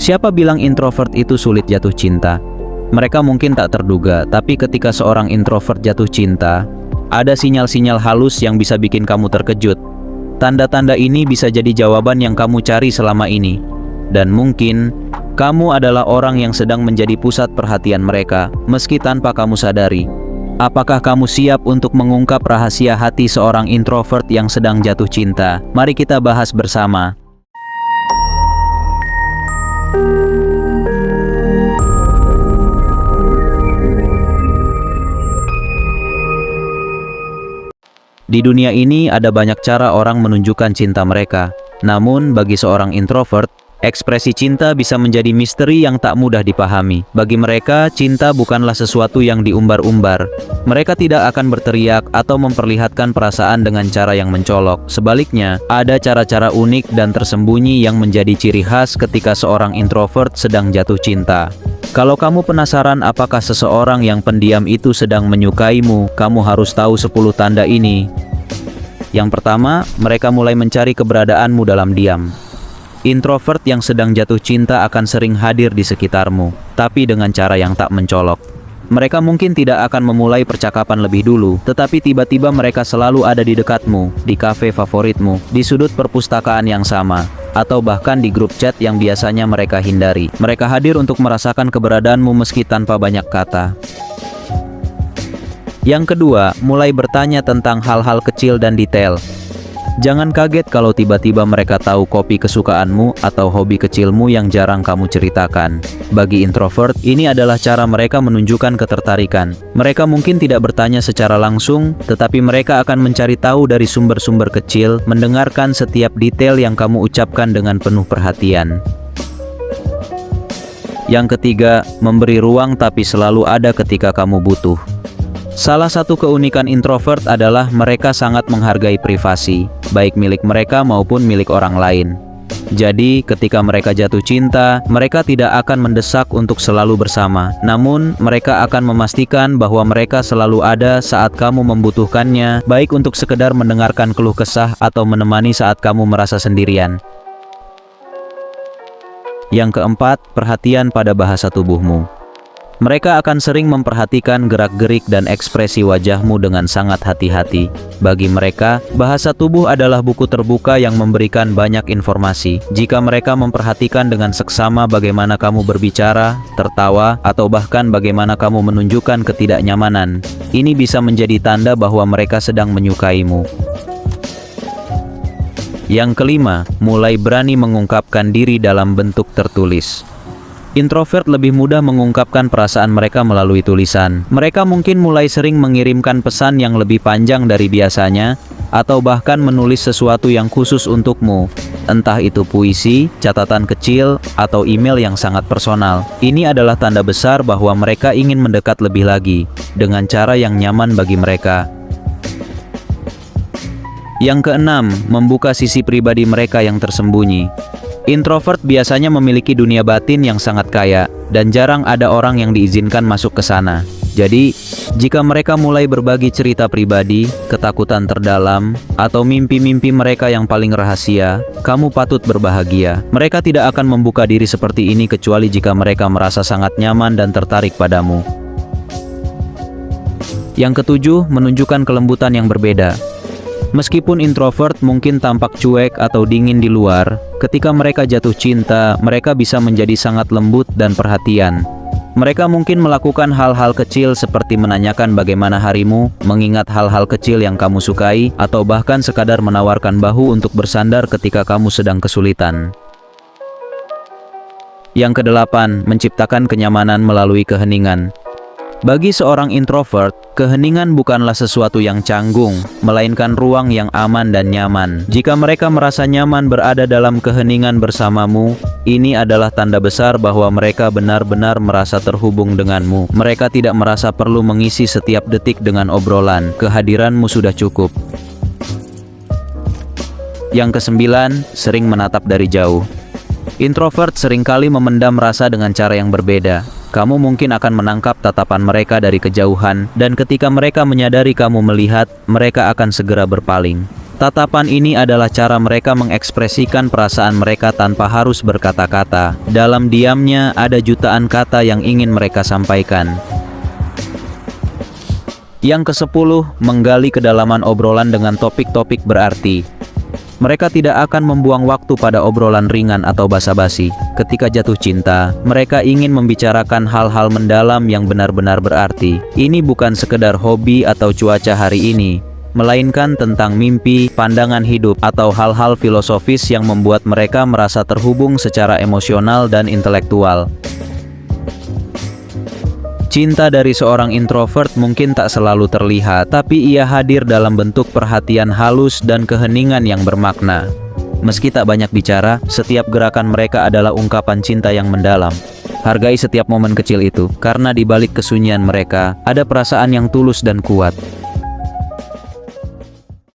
Siapa bilang introvert itu sulit jatuh cinta? Mereka mungkin tak terduga, tapi ketika seorang introvert jatuh cinta, ada sinyal-sinyal halus yang bisa bikin kamu terkejut. Tanda-tanda ini bisa jadi jawaban yang kamu cari selama ini. Dan mungkin, kamu adalah orang yang sedang menjadi pusat perhatian mereka, meski tanpa kamu sadari. Apakah kamu siap untuk mengungkap rahasia hati seorang introvert yang sedang jatuh cinta? Mari kita bahas bersama. Di dunia ini ada banyak cara orang menunjukkan cinta mereka. Namun, bagi seorang introvert, ekspresi cinta bisa menjadi misteri yang tak mudah dipahami. Bagi mereka, cinta bukanlah sesuatu yang diumbar-umbar. Mereka tidak akan berteriak atau memperlihatkan perasaan dengan cara yang mencolok. Sebaliknya, ada cara-cara unik dan tersembunyi yang menjadi ciri khas ketika seorang introvert sedang jatuh cinta. Kalau kamu penasaran apakah seseorang yang pendiam itu sedang menyukaimu, kamu harus tahu 10 tanda ini. Yang pertama, mereka mulai mencari keberadaanmu dalam diam. Introvert yang sedang jatuh cinta akan sering hadir di sekitarmu, tapi dengan cara yang tak mencolok. Mereka mungkin tidak akan memulai percakapan lebih dulu, tetapi tiba-tiba mereka selalu ada di dekatmu, di kafe favoritmu, di sudut perpustakaan yang sama, atau bahkan di grup chat yang biasanya mereka hindari. Mereka hadir untuk merasakan keberadaanmu meski tanpa banyak kata. Yang kedua, mulai bertanya tentang hal-hal kecil dan detail. Jangan kaget kalau tiba-tiba mereka tahu kopi kesukaanmu atau hobi kecilmu yang jarang kamu ceritakan. Bagi introvert, ini adalah cara mereka menunjukkan ketertarikan. Mereka mungkin tidak bertanya secara langsung, tetapi mereka akan mencari tahu dari sumber-sumber kecil, mendengarkan setiap detail yang kamu ucapkan dengan penuh perhatian. Yang ketiga, memberi ruang tapi selalu ada ketika kamu butuh. Salah satu keunikan introvert adalah mereka sangat menghargai privasi, baik milik mereka maupun milik orang lain. Jadi, ketika mereka jatuh cinta, mereka tidak akan mendesak untuk selalu bersama. Namun, mereka akan memastikan bahwa mereka selalu ada saat kamu membutuhkannya, baik untuk sekedar mendengarkan keluh kesah atau menemani saat kamu merasa sendirian. Yang keempat, perhatian pada bahasa tubuhmu. Mereka akan sering memperhatikan gerak-gerik dan ekspresi wajahmu dengan sangat hati-hati. Bagi mereka, bahasa tubuh adalah buku terbuka yang memberikan banyak informasi. Jika mereka memperhatikan dengan seksama bagaimana kamu berbicara, tertawa, atau bahkan bagaimana kamu menunjukkan ketidaknyamanan, ini bisa menjadi tanda bahwa mereka sedang menyukaimu. Yang kelima, mulai berani mengungkapkan diri dalam bentuk tertulis. Introvert lebih mudah mengungkapkan perasaan mereka melalui tulisan. Mereka mungkin mulai sering mengirimkan pesan yang lebih panjang dari biasanya, atau bahkan menulis sesuatu yang khusus untukmu. Entah itu puisi, catatan kecil, atau email yang sangat personal. Ini adalah tanda besar bahwa mereka ingin mendekat lebih lagi, dengan cara yang nyaman bagi mereka. Yang keenam, membuka sisi pribadi mereka yang tersembunyi. Introvert biasanya memiliki dunia batin yang sangat kaya, dan jarang ada orang yang diizinkan masuk ke sana. Jadi, jika mereka mulai berbagi cerita pribadi, ketakutan terdalam, atau mimpi-mimpi mereka yang paling rahasia, kamu patut berbahagia. Mereka tidak akan membuka diri seperti ini kecuali jika mereka merasa sangat nyaman dan tertarik padamu. Yang ketujuh, menunjukkan kelembutan yang berbeda. Meskipun introvert mungkin tampak cuek atau dingin di luar, ketika mereka jatuh cinta, mereka bisa menjadi sangat lembut dan perhatian. Mereka mungkin melakukan hal-hal kecil seperti menanyakan bagaimana harimu, mengingat hal-hal kecil yang kamu sukai, atau bahkan sekadar menawarkan bahu untuk bersandar ketika kamu sedang kesulitan. Yang kedelapan, menciptakan kenyamanan melalui keheningan. Bagi seorang introvert, keheningan bukanlah sesuatu yang canggung, melainkan ruang yang aman dan nyaman. Jika mereka merasa nyaman berada dalam keheningan bersamamu, ini adalah tanda besar bahwa mereka benar-benar merasa terhubung denganmu. Mereka tidak merasa perlu mengisi setiap detik dengan obrolan. Kehadiranmu sudah cukup. Yang kesembilan, sering menatap dari jauh. Introvert seringkali memendam rasa dengan cara yang berbeda. Kamu mungkin akan menangkap tatapan mereka dari kejauhan, dan ketika mereka menyadari kamu melihat, mereka akan segera berpaling. Tatapan ini adalah cara mereka mengekspresikan perasaan mereka tanpa harus berkata-kata. Dalam diamnya ada jutaan kata yang ingin mereka sampaikan. Yang ke-10, menggali kedalaman obrolan dengan topik-topik berarti. Mereka tidak akan membuang waktu pada obrolan ringan atau basa-basi. Ketika jatuh cinta, mereka ingin membicarakan hal-hal mendalam yang benar-benar berarti. Ini bukan sekedar hobi atau cuaca hari ini, melainkan tentang mimpi, pandangan hidup, atau hal-hal filosofis yang membuat mereka merasa terhubung secara emosional dan intelektual. Cinta dari seorang introvert mungkin tak selalu terlihat, tapi ia hadir dalam bentuk perhatian halus dan keheningan yang bermakna. Meski tak banyak bicara, setiap gerakan mereka adalah ungkapan cinta yang mendalam. Hargai setiap momen kecil itu, karena di balik kesunyian mereka, ada perasaan yang tulus dan kuat.